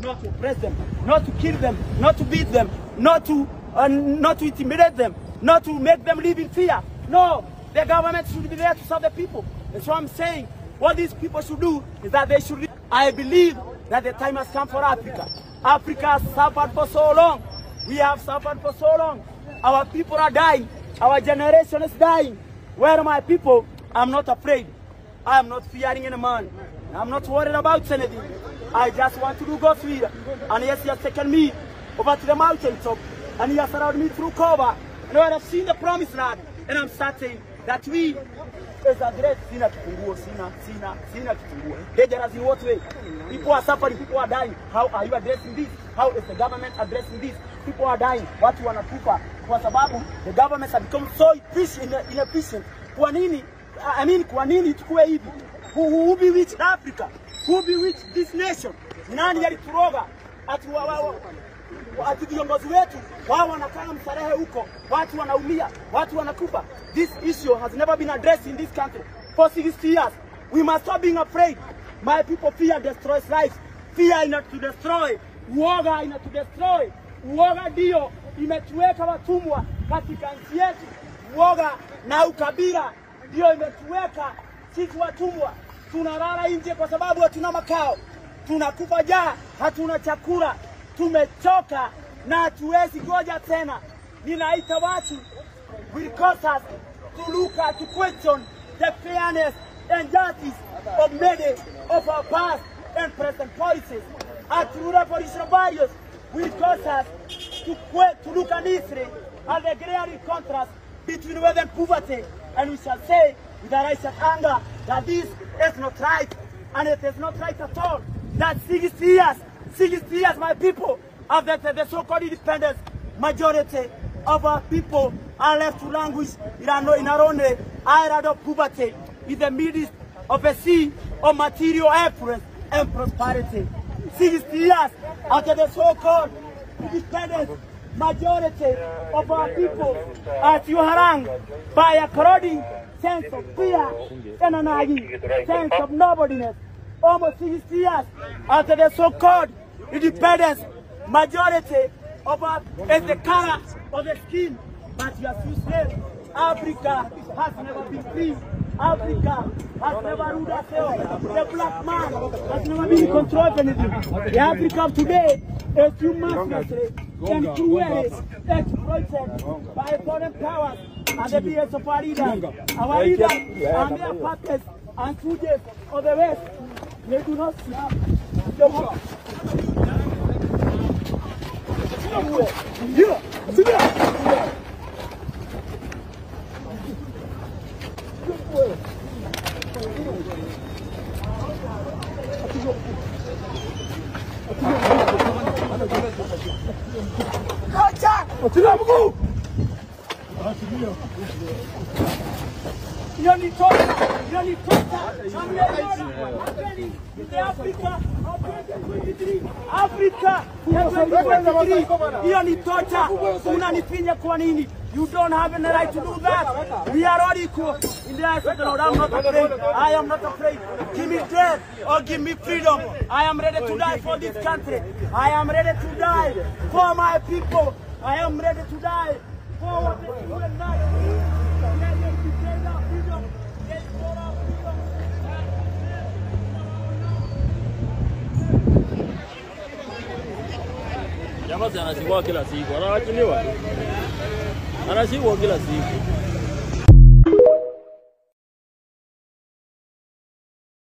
not to oppress them, not to kill them, not to beat them, not to intimidate them, not to make them live in fear. No, the government should be there to serve the people. That's what I'm saying. What these people should do is that they should. I believe that the time has come for Africa. Africa has suffered for so long. We have suffered for so long. Our people are dying. Our generation is dying. Where are my people? I'm not afraid. I am not fearing any man. I'm not worried about anything. I just want to do God's will. And yes, He has taken me over to the mountaintop. And He has surrounded me through cover. And I have seen the promised land. And I'm certain that we, as a great sina kifunguo. Dangerous in what way? People are suffering, people are dying. How are you addressing this? How is the government addressing this? People are dying. Watu wanakufa kwa sababu the government has become so inefficient. Kwa nini? Kwa nini tukue hivi? Who bewitched Africa? Who bewitched this nation? Nani alituroga? Ati viongozi wetu wao wanakaa msarehe huko, watu wanaumia, watu wanakufa. This issue has never been addressed in this country for 60 years. We must stop being afraid. My people, fear destroys life. Fear ina to destroy. Uoga ina to destroy. Uoga ndio imetuweka watumwa katika nchi yetu. Uoga na ukabila ndio imetuweka sisi watumwa. Tunalala nje kwa sababu hatuna makao. Tunakufa njaa, hatuna chakula. Tumechoka na hatuwezi ngoja tena. Ninaita watu will cause us to look at, to question the fairness and justice of many of our past and present policies. And through revolutionary values will cause us to look at history and the glaring contrast between wealth and poverty. And we shall say with a righteous anger that this is not right, and it is not right at all. That 60 years, my people, after the so-called independence, majority of our people are left to languish in our own island of poverty, in the midst of a sea of material affluence and prosperity. 60 years after the so-called independence, majority of our people are still harangued by a corroding sense of fear and a nagging sense of nobodiness. Almost 60 years after the so-called independence, majority of us is the color of the skin, but you are still slaves. Africa has never been free. Africa has never ruled herself. The black man has never been in control of anything. The Africa of today is too mercilessly and cruelly exploited by foreign powers and the BS of our leaders. Our leaders and their partners and soldiers of the West, they do not have the hope. Yeah, sit down. Africa, you don't have any right to do that. We are all equal in the eyes of the Lord. I'm not afraid. I am not afraid. Give me death or give me freedom. I am ready to die for this country. I am ready to die for my people. I am ready to die for what the children die. Jamaa anashikwa kila siku, anawachiliwa. Anashikwa kila siku.